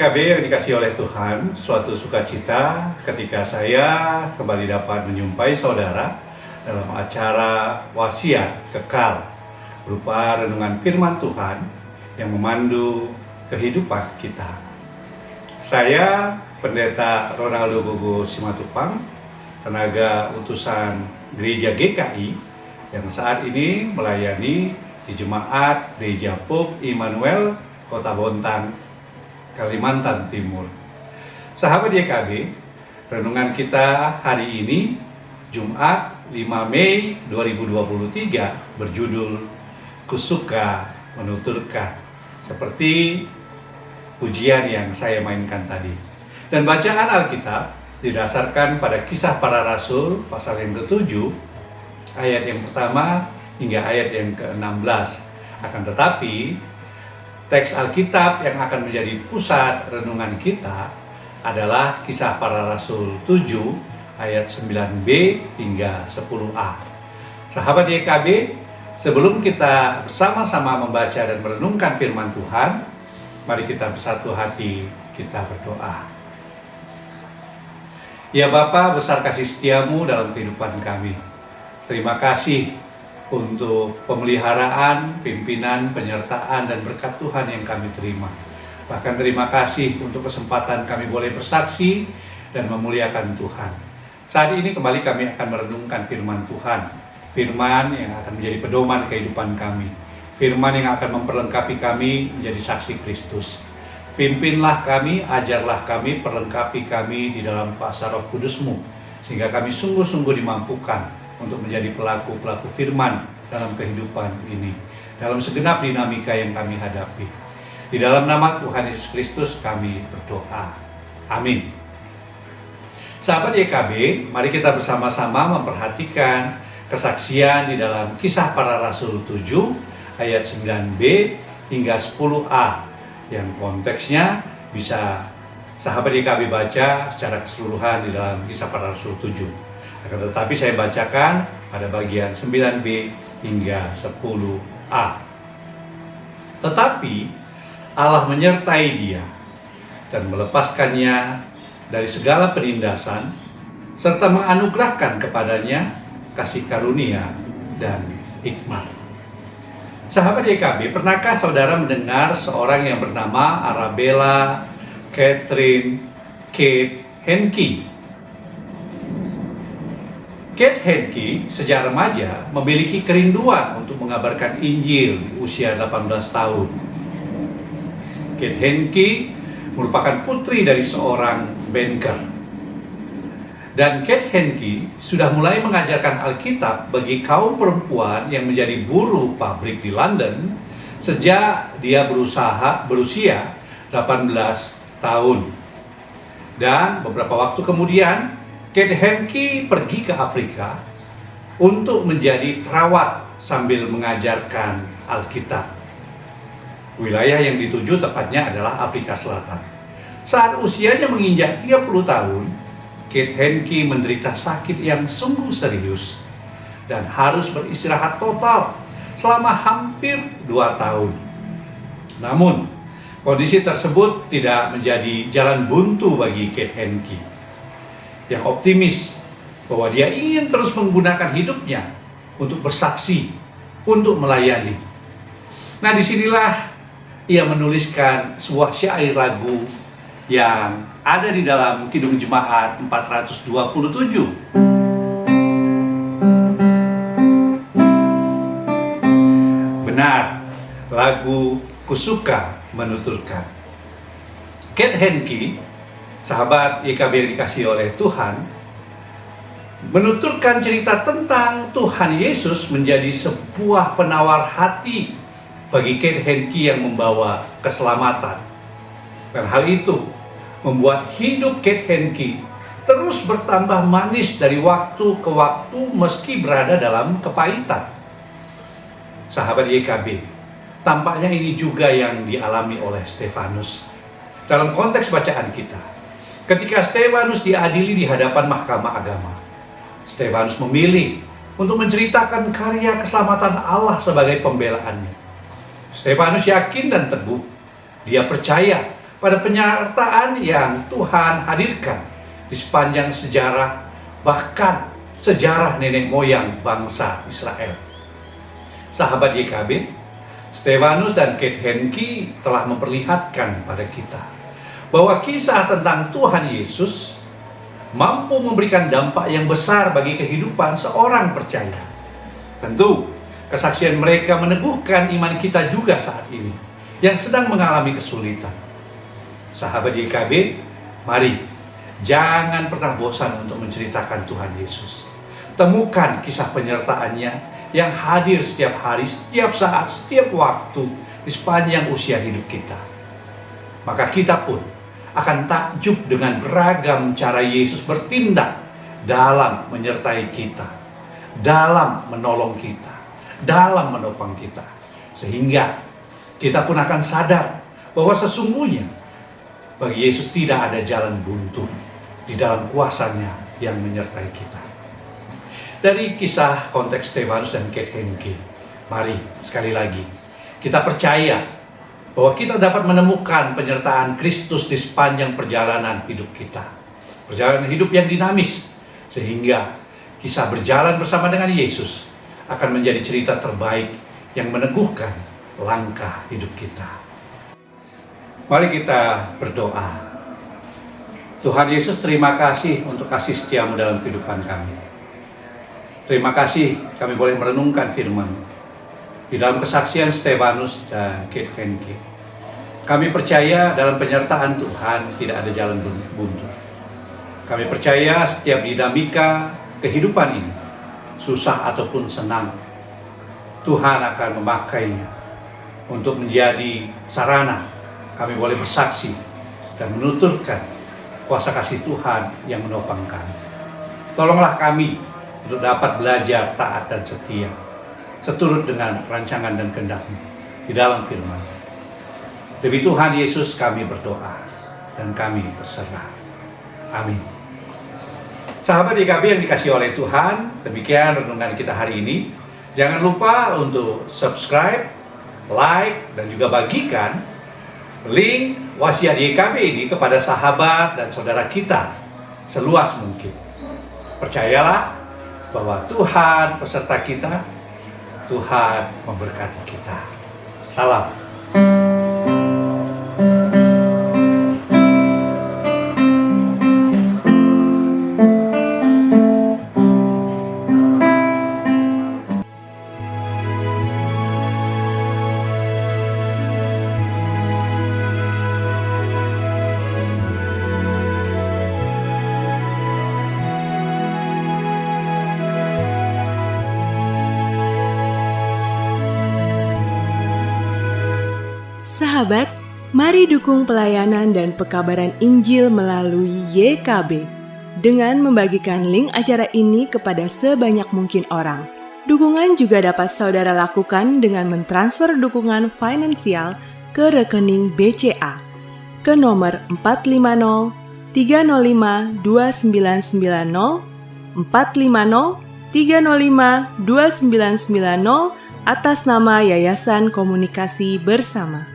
YKB yang dikasihi oleh Tuhan, suatu sukacita ketika saya kembali dapat menyumpai saudara dalam acara wasiat kekal berupa renungan firman Tuhan yang memandu kehidupan kita. Saya Pendeta Ronaldo Gogo Simatupang, tenaga utusan Gereja GKI yang saat ini melayani di Jemaat Gereja Pope Immanuel, Kota Bontang, Kalimantan Timur. Sahabat YKB, renungan kita hari ini Jumat 5 Mei 2023 berjudul Kusuka Menuturkan, seperti pujian yang saya mainkan tadi. Dan bacaan Alkitab didasarkan pada Kisah Para Rasul pasal yang ke-7 ayat yang pertama hingga ayat yang ke-16. Akan tetapi teks Alkitab yang akan menjadi pusat renungan kita adalah Kisah Para Rasul 7 ayat 9b hingga 10a. Sahabat YKB, sebelum kita bersama-sama membaca dan merenungkan firman Tuhan, mari kita bersatu hati, kita berdoa. Ya Bapa, besar kasih setiamu dalam kehidupan kami. Terima kasih untuk pemeliharaan, pimpinan, penyertaan, dan berkat Tuhan yang kami terima. Bahkan terima kasih untuk kesempatan kami boleh bersaksi dan memuliakan Tuhan. Saat ini kembali kami akan merenungkan firman Tuhan. Firman yang akan menjadi pedoman kehidupan kami. Firman yang akan memperlengkapi kami menjadi saksi Kristus. Pimpinlah kami, ajarlah kami, perlengkapi kami di dalam kuasa Roh Kudus-Mu, sehingga kami sungguh-sungguh dimampukan untuk menjadi pelaku-pelaku firman dalam kehidupan ini, dalam segenap dinamika yang kami hadapi. Di dalam nama Tuhan Yesus Kristus kami berdoa. Amin. Sahabat YKB, mari kita bersama-sama memperhatikan kesaksian di dalam Kisah Para Rasul 7 ayat 9b hingga 10a, yang konteksnya bisa sahabat YKB baca secara keseluruhan di dalam Kisah Para Rasul 7. Akan tetapi saya bacakan pada bagian 9b hingga 10a. Tetapi Allah menyertai dia dan melepaskannya dari segala penindasan, serta menganugerahkan kepadanya kasih karunia dan hikmat. Sahabat YKB, pernahkah saudara mendengar seorang yang bernama Arabella Catherine Kate Henke? Kate Henke sejak remaja memiliki kerinduan untuk mengabarkan Injil di usia 18 tahun. Kate Henke merupakan putri dari seorang banker. Dan Kate Henke sudah mulai mengajarkan Alkitab bagi kaum perempuan yang menjadi buruh pabrik di London sejak dia berusia 18 tahun. Dan beberapa waktu kemudian, Kate Henke pergi ke Afrika untuk menjadi perawat sambil mengajarkan Alkitab. Wilayah yang dituju tepatnya adalah Afrika Selatan. Saat usianya menginjak 30 tahun, Kate Henke menderita sakit yang sungguh serius dan harus beristirahat total selama hampir 2 tahun. Namun, kondisi tersebut tidak menjadi jalan buntu bagi Kate Henke, yang optimis bahwa dia ingin terus menggunakan hidupnya untuk bersaksi, untuk melayani. Nah, disinilah ia menuliskan sebuah syair lagu yang ada di dalam Kidung Jemaat 427. Benar, lagu Kusuka Menuturkan. Kate Henke, sahabat YKB yang dikasihi oleh Tuhan, menuturkan cerita tentang Tuhan Yesus menjadi sebuah penawar hati bagi Kate Henke yang membawa keselamatan. Dan hal itu membuat hidup Kate Henke terus bertambah manis dari waktu ke waktu meski berada dalam kepahitan. Sahabat YKB, tampaknya ini juga yang dialami oleh Stefanus. Dalam konteks bacaan kita, ketika Stefanus diadili di hadapan mahkamah agama, Stefanus memilih untuk menceritakan karya keselamatan Allah sebagai pembelaannya. Stefanus yakin dan teguh. Dia percaya pada penyertaan yang Tuhan hadirkan di sepanjang sejarah, bahkan sejarah nenek moyang bangsa Israel. Sahabat YKB, Stefanus dan Kate Henke telah memperlihatkan pada kita bahwa kisah tentang Tuhan Yesus mampu memberikan dampak yang besar bagi kehidupan seorang percaya. Tentu, kesaksian mereka meneguhkan iman kita juga saat ini yang sedang mengalami kesulitan. Sahabat YKB, mari jangan pernah bosan untuk menceritakan Tuhan Yesus. Temukan kisah penyertaannya yang hadir setiap hari, setiap saat, setiap waktu di sepanjang usia hidup kita. Maka kita pun akan takjub dengan beragam cara Yesus bertindak dalam menyertai kita, dalam menolong kita, dalam menopang kita. Sehingga kita pun akan sadar bahwa sesungguhnya bagi Yesus tidak ada jalan buntu di dalam kuasanya yang menyertai kita. Dari kisah konteks Stefanus dan Kate Henke, mari sekali lagi kita percaya bahwa kita dapat menemukan penyertaan Kristus di sepanjang perjalanan hidup kita. Perjalanan hidup yang dinamis, sehingga kisah berjalan bersama dengan Yesus akan menjadi cerita terbaik yang meneguhkan langkah hidup kita. Mari kita berdoa. Tuhan Yesus, terima kasih untuk kasih setiamu dalam kehidupan kami. Terima kasih kami boleh merenungkan firman di dalam kesaksian Stefanus dan Kate Henke. Kami percaya dalam penyertaan Tuhan tidak ada jalan buntu. Kami percaya setiap dinamika kehidupan ini, susah ataupun senang, Tuhan akan memakainya untuk menjadi sarana kami boleh bersaksi dan menuturkan kuasa kasih Tuhan yang menopang kami. Tolonglah kami untuk dapat belajar taat dan setia, seturut dengan rancangan dan kehendak-Mu di dalam firman. Demi Tuhan Yesus kami berdoa dan kami berserah. Amin. Sahabat YKB yang dikasihi oleh Tuhan, demikian renungan kita hari ini. Jangan lupa untuk subscribe, like, dan juga bagikan link wasiat YKB ini kepada sahabat dan saudara kita seluas mungkin. Percayalah bahwa Tuhan beserta kita, Tuhan memberkati kita. Salam. Sahabat, mari dukung pelayanan dan pekabaran Injil melalui YKB dengan membagikan link acara ini kepada sebanyak mungkin orang. Dukungan juga dapat saudara lakukan dengan mentransfer dukungan finansial ke rekening BCA ke nomor 450 305 2990 450 305 2990 atas nama Yayasan Komunikasi Bersama.